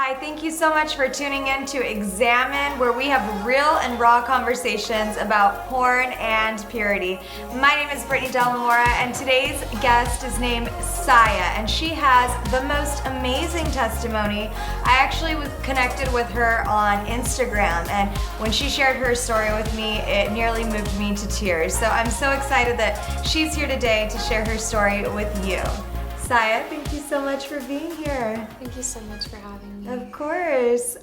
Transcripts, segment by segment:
Hi, thank you so much for tuning in to eXXXamine, where we have real and raw conversations about porn and purity. My name is Brittany Delamora, and today's guest is named Saya, and she has the most amazing testimony. I actually was connected with her on Instagram, and when she shared her story with me, it nearly moved me to tears. So I'm so excited that she's here today to share her story with you. Saya, thank you so much for being here. Thank you so much for having me. Of course.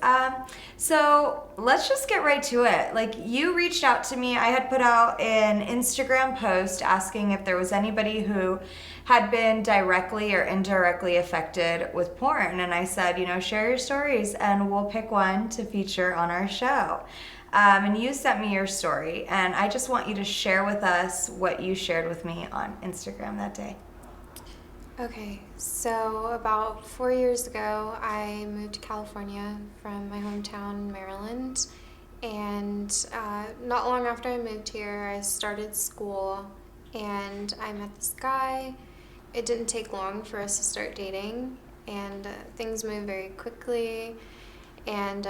So let's just get right to it. Like, you reached out to me. I had put out an Instagram post asking if there was anybody who had been directly or indirectly affected with porn. And I said, share your stories and we'll pick one to feature on our show. And you sent me your story. And I just want you to share with us what you shared with me on Instagram that day. Okay, so about 4 years ago, I moved to California from my hometown, Maryland. And not long after I moved here, I started school and I met this guy. It didn't take long for us to start dating, and things moved very quickly. And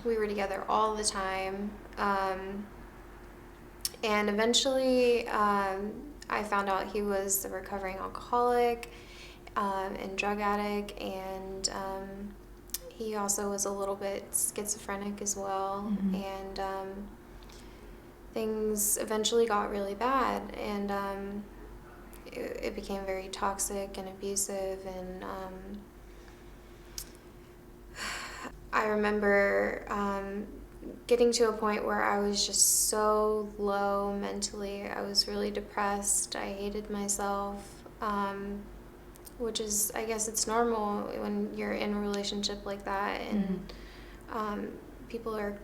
we were together all the time. And eventually, I found out he was a recovering alcoholic and drug addict, and he also was a little bit schizophrenic as well. Mm-hmm. And things eventually got really bad, and it became very toxic and abusive. And I remember getting to a point where I was just so low mentally. I was really depressed. I hated myself, which is, I guess it's normal when you're in a relationship like that, and people are,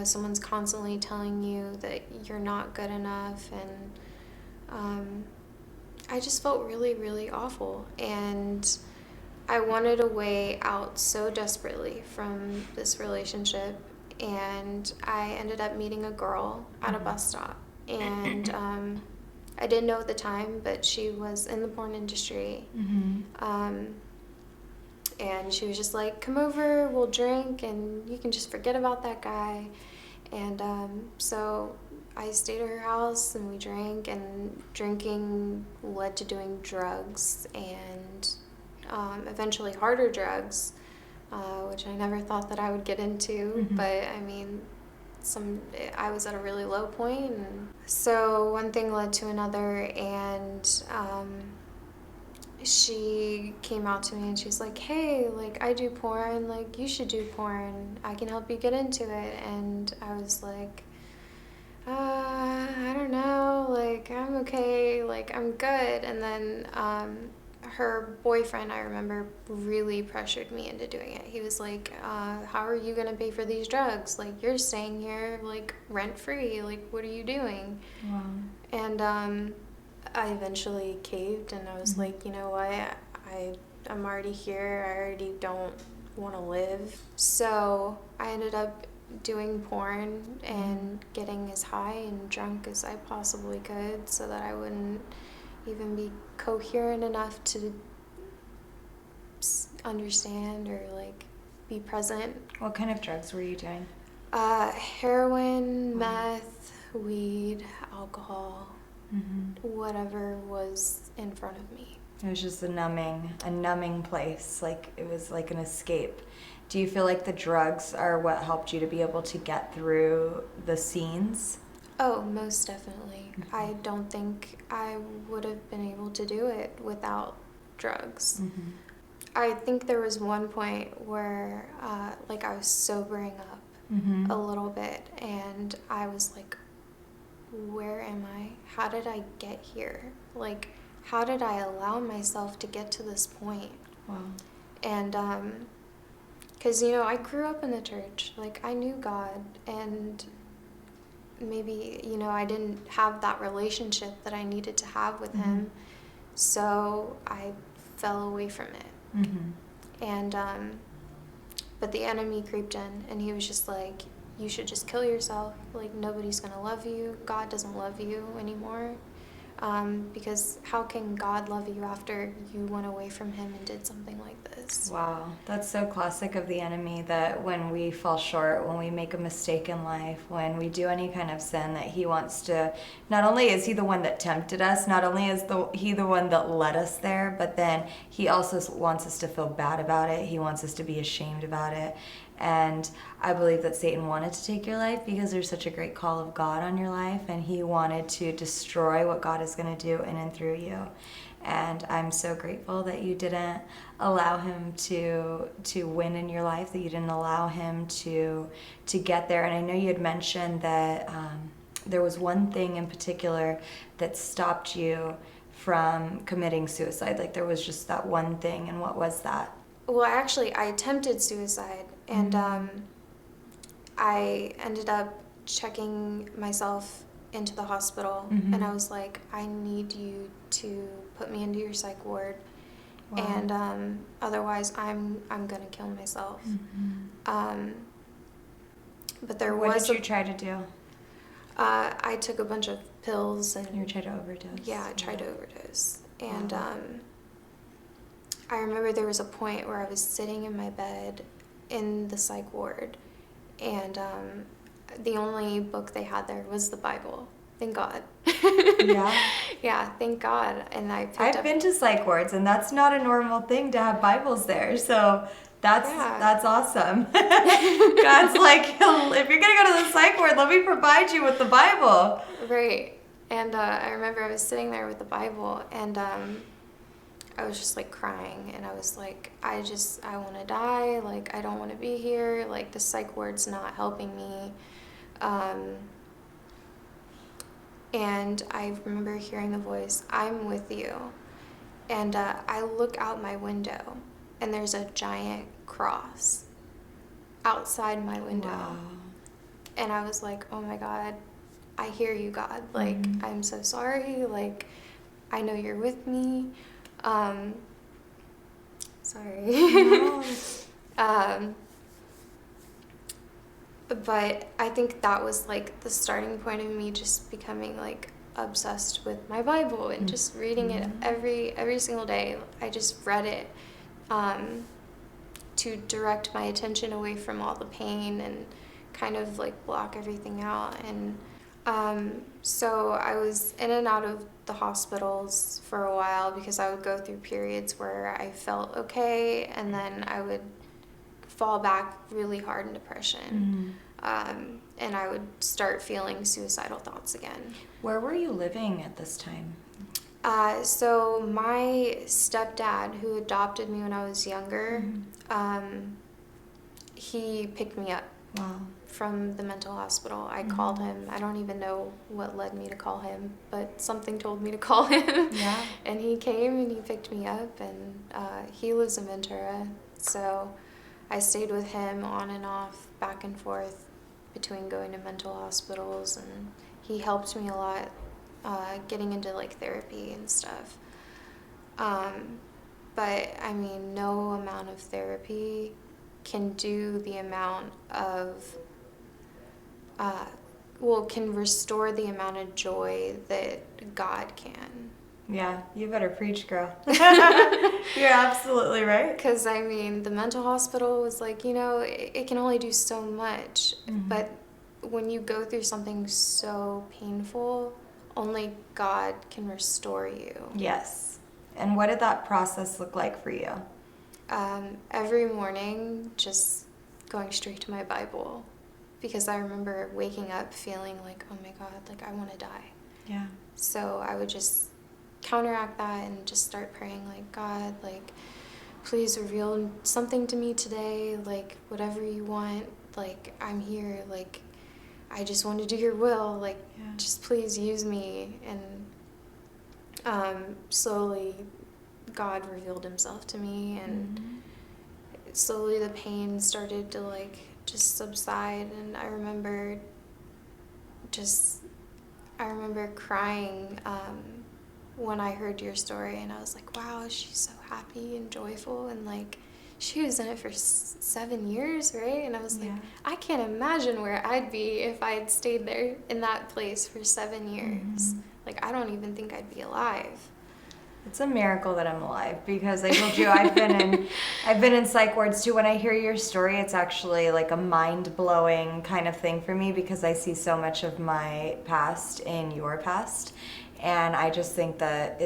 someone's constantly telling you that you're not good enough, and I just felt really, really awful, and I wanted a way out so desperately from this relationship. And I ended up meeting a girl at a bus stop. And I didn't know at the time, but she was in the porn industry. Mm-hmm. And she was just like, come over, we'll drink, and you can just forget about that guy. And so I stayed at her house, and we drank, and drinking led to doing drugs, and eventually harder drugs. Which I never thought that I would get into, Mm-hmm. but I mean, I was at a really low point, and so one thing led to another, and she came out to me and she's like, hey, like, I do porn, like, you should do porn, I can help you get into it. And I was like, I don't know, like, I'm okay, like, I'm good. And then her boyfriend, I remember, really pressured me into doing it. He was like, how are you gonna pay for these drugs? Like, you're staying here, like, rent-free. Like, what are you doing? Wow. And I eventually caved, and I was like, you know what? I'm already here. I already don't want to live. So I ended up doing porn and getting as high and drunk as I possibly could so that I wouldn't even be coherent enough to understand or like be present. What kind of drugs were you doing? Heroin, meth, weed, alcohol, whatever was in front of me. It was just a numbing place. Like, it was like an escape. Do you feel like the drugs are what helped you to be able to get through the scenes? Oh, most definitely. I don't think I would have been able to do it without drugs. I think there was one point where like I was sobering up a little bit, and I was like, where am I? How did I get here? Like, how did I allow myself to get to this point? Wow. And because I grew up in the church. Like, I knew God, and maybe I didn't have that relationship that I needed to have with him, so I fell away from it. And but the enemy creeped in, and he was just like, you should just kill yourself. Like, nobody's gonna love you. God doesn't love you anymore. because how can God love you after you went away from him and did something like this? Wow, that's so classic of the enemy, that when we fall short, when we make a mistake in life, when we do any kind of sin, that he wants to, not only is he the one that tempted us, not only is he the one that led us there, but then he also wants us to feel bad about it. He wants us to be ashamed about it. And I believe that Satan wanted to take your life because there's such a great call of God on your life, and he wanted to destroy what God is going to do in and through you. And I'm so grateful that you didn't allow him to win in your life, that you didn't allow him to get there. And I know you had mentioned that there was one thing in particular that stopped you from committing suicide. Like there was just that one thing, and what was that? Well, actually, I attempted suicide, and I ended up checking myself into the hospital, and I was like, I need you to put me into your psych ward, and otherwise I'm gonna kill myself. But there what was did you try to do? I took a bunch of pills, and You tried to overdose. Yeah, I tried to overdose, and I remember there was a point where I was sitting in my bed in the psych ward, and the only book they had there was the Bible. Thank God. Yeah. Yeah, thank God. And I've been to psych wards, and that's not a normal thing to have Bibles there. So that's awesome. God's like, if you're gonna go to the psych ward, let me provide you with the Bible. Right. And I remember I was sitting there with the Bible, and I was just like crying, and I was like, I want to die. Like, I don't want to be here. Like, the psych ward's not helping me. And I remember hearing the voice, I'm with you. And I look out my window, and there's a giant cross outside my window. Wow. And I was like, oh my God, I hear you, God. Like, I'm so sorry. Like, I know you're with me. Sorry. No. But I think that was like the starting point of me just becoming like obsessed with my Bible and just reading it every single day. I just read it to direct my attention away from all the pain and kind of like block everything out. And so I was in and out of the hospitals for a while because I would go through periods where I felt okay, and then I would fall back really hard in depression. And I would start feeling suicidal thoughts again. Where were you living at this time? So my stepdad, who adopted me when I was younger, he picked me up from the mental hospital. I called him. I don't even know what led me to call him, but something told me to call him. Yeah. And he came and he picked me up, and he lives in Ventura. So I stayed with him on and off, back and forth between going to mental hospitals, and he helped me a lot getting into like therapy and stuff. But I mean, no amount of therapy can do the amount of can restore the amount of joy that God can. Yeah, you better preach, girl. You're absolutely right. Because, I mean, the mental hospital was like, it can only do so much. But when you go through something so painful, only God can restore you. Yes. And what did that process look like for you? Every morning, just going straight to my Bible. Because I remember waking up feeling like, oh my God, like I want to die. Yeah. So I would just counteract that and just start praying like, God, like, please reveal something to me today, like whatever you want, like I'm here, like I just want to do your will, like just please use me. And slowly God revealed himself to me, and slowly the pain started to like just subside. And I remember crying when I heard your story, and I was like, wow, she's so happy and joyful, and like she was in it for 7 years, right? And I was like, I can't imagine where I'd be if I had stayed there in that place for 7 years. like, I don't even think I'd be alive. It's a miracle that I'm alive, because I told you I've been in psych wards too. When I hear your story, it's actually like a mind-blowing kind of thing for me, because I see so much of my past in your past, and I just think that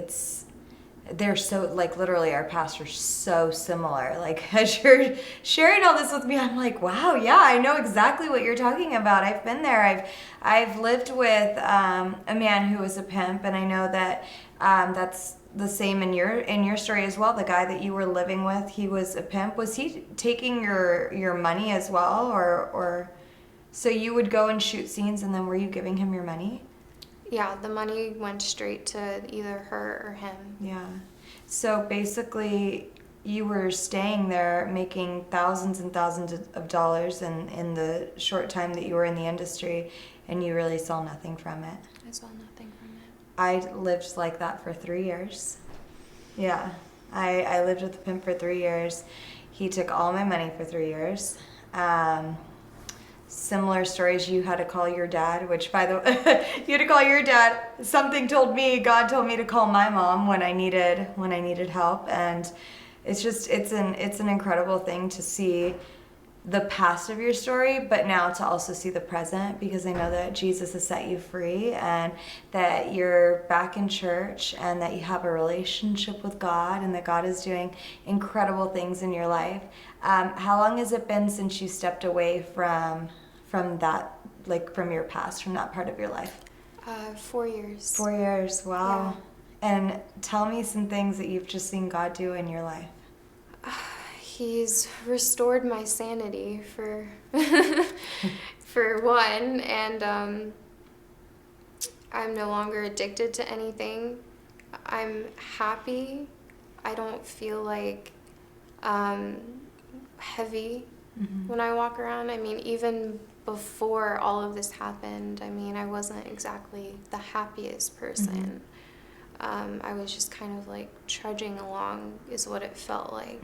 they're so, like, literally our pasts are so similar. Like, as you're sharing all this with me, I'm like, wow, yeah, I know exactly what you're talking about. I've been there. I've lived with a man who was a pimp, and I know that that's the same in your story as well. The guy that you were living with, he was a pimp. Was he taking your money as well, or so you would go and shoot scenes, and then were you giving him your money? Yeah, the money went straight to either her or him. Yeah. So basically, you were staying there making thousands and thousands of dollars in the short time that you were in the industry, and you really saw nothing from it. I saw nothing from it. I lived like that for 3 years. Yeah. I lived with a pimp for 3 years. He took all my money for 3 years. Similar stories, you had to call your dad, which, by the way, you had to call your dad. Something told me, God told me to call my mom when I needed help, and it's an incredible thing to see the past of your story, but now to also see the present, because I know that Jesus has set you free, and that you're back in church, and that you have a relationship with God, and that God is doing incredible things in your life. How long has it been since you stepped away from that, like, from your past, from that part of your life? 4 years. 4 years, wow. Yeah. And tell me some things that you've just seen God do in your life. He's restored my sanity for for one, and I'm no longer addicted to anything. I'm happy. I don't feel like heavy when I walk around. I mean, even before all of this happened, I mean, I wasn't exactly the happiest person. I was just kind of like trudging along is what it felt like.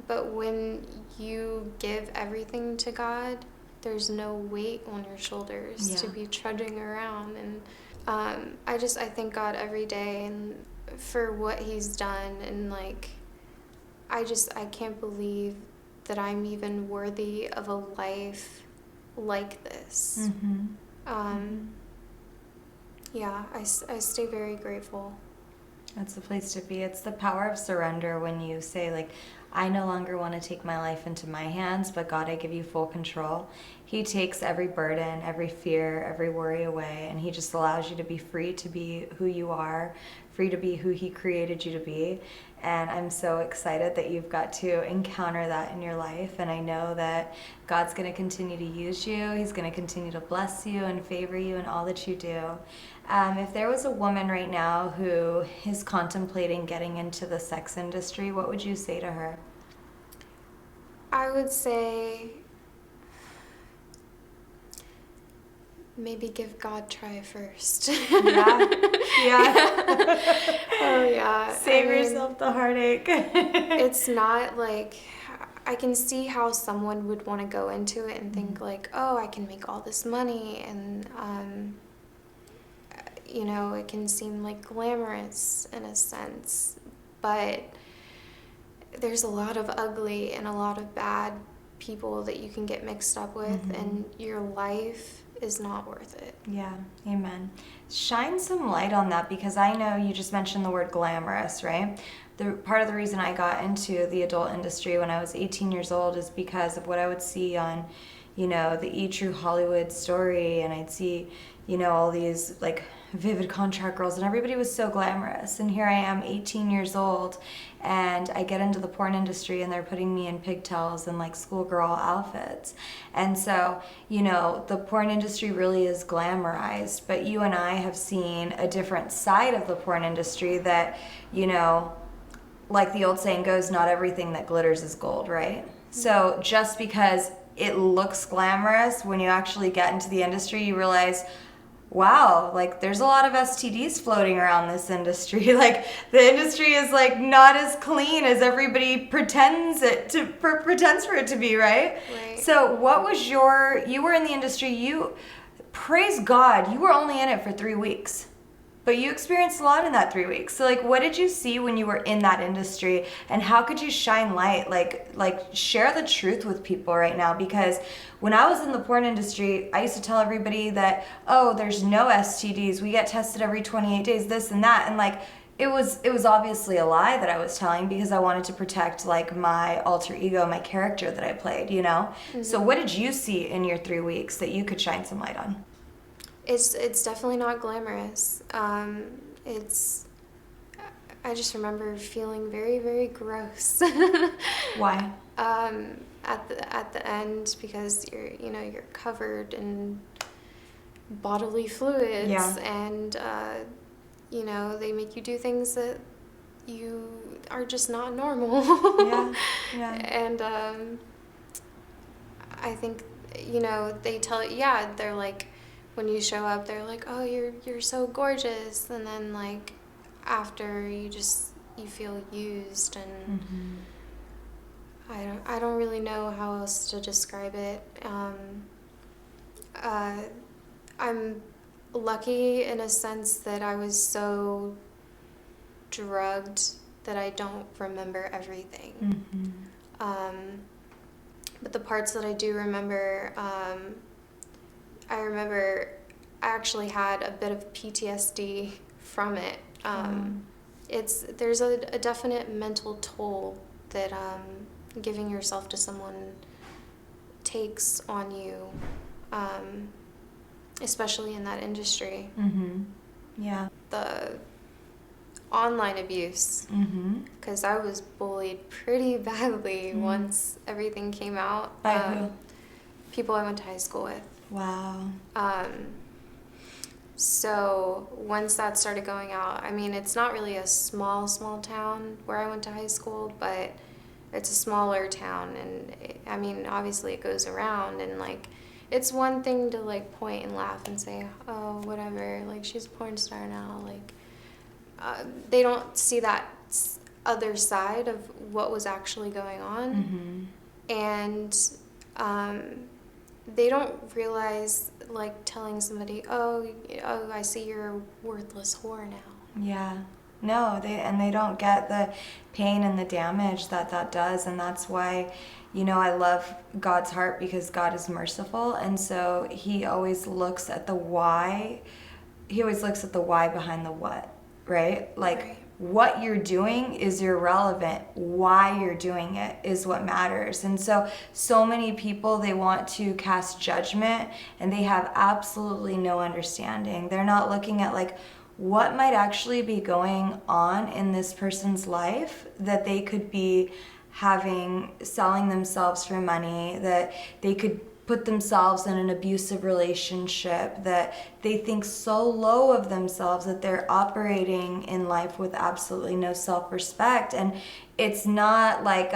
But when you give everything to God, there's no weight on your shoulders to be trudging around. And I thank God every day and for what he's done. And like, I can't believe that I'm even worthy of a life like this. Yeah, I stay very grateful. That's the place to be. It's the power of surrender when you say, like, I no longer want to take my life into my hands, but God, I give you full control. He takes every burden, every fear, every worry away, and he just allows you to be free to be who you are, free to be who he created you to be. And I'm so excited that you've got to encounter that in your life. And I know that God's going to continue to use you. He's going to continue to bless you and favor you in all that you do. If there was a woman right now who is contemplating getting into the sex industry, what would you say to her? I would say maybe give God a try first. Yeah. Oh, yeah. Save yourself the heartache. It's not like, I can see how someone would want to go into it and think like, oh, I can make all this money, and you know, it can seem like glamorous in a sense, but there's a lot of ugly and a lot of bad people that you can get mixed up with, and your life is not worth it. Yeah, amen. Shine some light on that, because I know you just mentioned the word glamorous, right? Part of the reason I got into the adult industry when I was 18 years old is because of what I would see on, you know, the E! True Hollywood story, and I'd see, you know, all these like vivid contract girls, and everybody was so glamorous. And here I am, 18 years old, and I get into the porn industry, and they're putting me in pigtails and like schoolgirl outfits. And so, you know, the porn industry really is glamorized, but you and I have seen a different side of the porn industry that, you know, like the old saying goes, not everything that glitters is gold, right? So just because it looks glamorous, when you actually get into the industry, you realize, wow, like there's a lot of STDs floating around this industry. Like the industry is like not as clean as everybody pretends for it to be, right? Right. So what was you were in the industry, praise God, you were only in it for 3 weeks. But you experienced a lot in that 3 weeks. So like, what did you see when you were in that industry, and how could you shine light? Like share the truth with people right now, because when I was in the porn industry, I used to tell everybody that, oh, there's no STDs. We get tested every 28 days, this and that. And like, it was obviously a lie that I was telling, because I wanted to protect like my alter ego, my character that I played, you know? Mm-hmm. So what did you see in your 3 weeks that you could shine some light on? It's definitely not glamorous. I just remember feeling very, very gross. Why? At the end, because you're covered in bodily fluids, yeah. And they make you do things that you are just not normal. Yeah. And I think they tell they're like, when you show up, they're like, oh, you're so gorgeous, and then like after you feel used, and I don't really know how else to describe it. I'm lucky in a sense that I was so drugged that I don't remember everything. But the parts that I do remember, I remember I actually had a bit of PTSD from it. There's a definite mental toll that giving yourself to someone takes on you, especially in that industry. Yeah. The online abuse, because I was bullied pretty badly once everything came out. By who? People I went to high school with. Wow. So once that started going out, I mean, it's not really a small town where I went to high school, but it's a smaller town, and I mean, obviously it goes around, and like, it's one thing to like point and laugh and say, oh, whatever, like she's a porn star now, like, they don't see that other side of what was actually going on. And they don't realize, like, telling somebody, oh, I see you're a worthless whore now. Yeah. No, they don't get the pain and the damage that does, and that's why, I love God's heart, because God is merciful, and so he always looks at the why. He always looks at the why behind the what, right? Like, right. What you're doing is irrelevant. Why you're doing it is what matters. And so many people, they want to cast judgment, and they have absolutely no understanding. They're not looking at like what might actually be going on in this person's life, that they could be selling themselves for money, that they could put themselves in an abusive relationship, that they think so low of themselves that they're operating in life with absolutely no self-respect. And it's not like,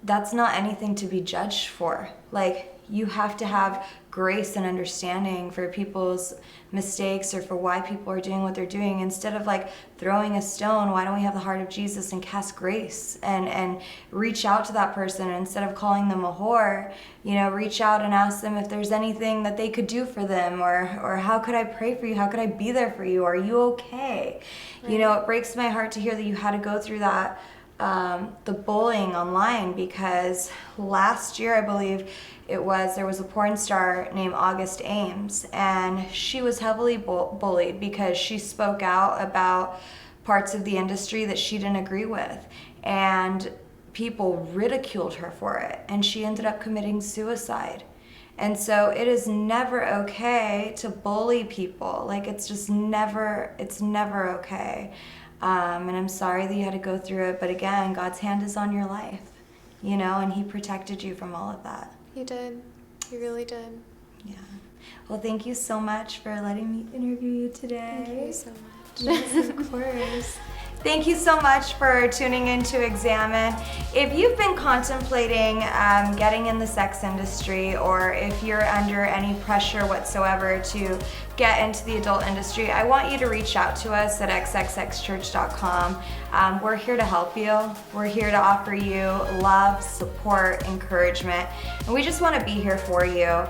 that's not anything to be judged for. Like, you have to have grace and understanding for people's mistakes, or for why people are doing what they're doing. Instead of like throwing a stone, why don't we have the heart of Jesus and cast grace and reach out to that person? And instead of calling them a whore, reach out and ask them if there's anything that they could do for them, or how could I pray for you? How could I be there for you? Are you okay? Right. It breaks my heart to hear that you had to go through that, the bullying online, because last year, I believe there was a porn star named August Ames, and she was heavily bullied because she spoke out about parts of the industry that she didn't agree with, and people ridiculed her for it, and she ended up committing suicide. And so it is never okay to bully people. Like, it's never okay. And I'm sorry that you had to go through it, but again, God's hand is on your life, and he protected you from all of that. He did. He really did. Yeah. Well, thank you so much for letting me interview you today. Thank you so much. Yes, of course. Thank you so much for tuning in to eXXXamine. If you've been contemplating getting in the sex industry, or if you're under any pressure whatsoever to get into the adult industry, I want you to reach out to us at eXXXchurch.com. We're here to help you. We're here to offer you love, support, encouragement, and we just want to be here for you.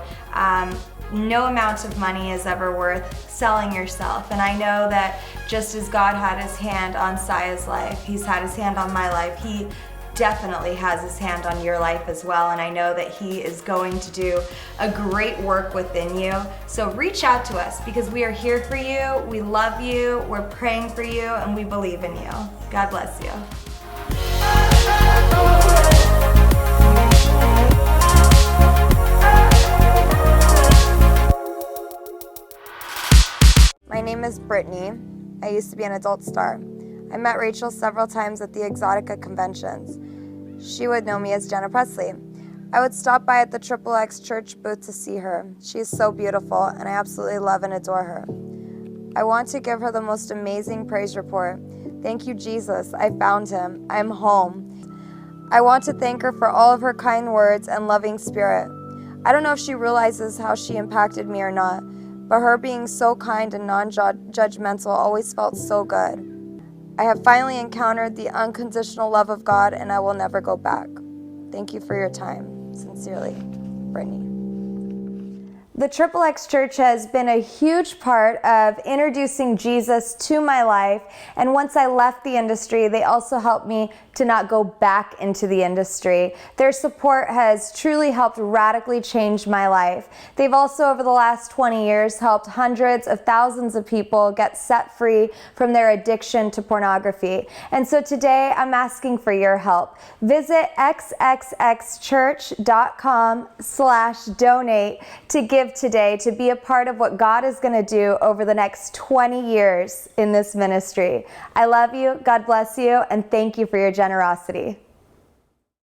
no amount of money is ever worth selling yourself. And I know that just as God had his hand on Sia's life, he's had his hand on my life, he definitely has his hand on your life as well. And I know that he is going to do a great work within you. So reach out to us because we are here for you. We love you. We're praying for you and we believe in you. God bless you. My name is Brittany. I used to be an adult star. I met Rachel several times at the eXXXA conventions. She would know me as Jenna Presley. I would stop by at the eXXX church booth to see her. She is so beautiful, and I absolutely love and adore her. I want to give her the most amazing praise report. Thank you, Jesus. I found him. I'm home. I want to thank her for all of her kind words and loving spirit. I don't know if she realizes how she impacted me or not, but her being so kind and non-judgmental always felt so good. I have finally encountered the unconditional love of God, and I will never go back. Thank you for your time. Sincerely, Brittany. The eXXX Church has been a huge part of introducing Jesus to my life, and once I left the industry, they also helped me to not go back into the industry. Their support has truly helped radically change my life. They've also, over the last 20 years, helped hundreds of thousands of people get set free from their addiction to pornography. And so today, I'm asking for your help. Visit eXXXchurch.com/donate to give today to be a part of what God is going to do over the next 20 years in this ministry. I love you, God bless you, and thank you for your generosity.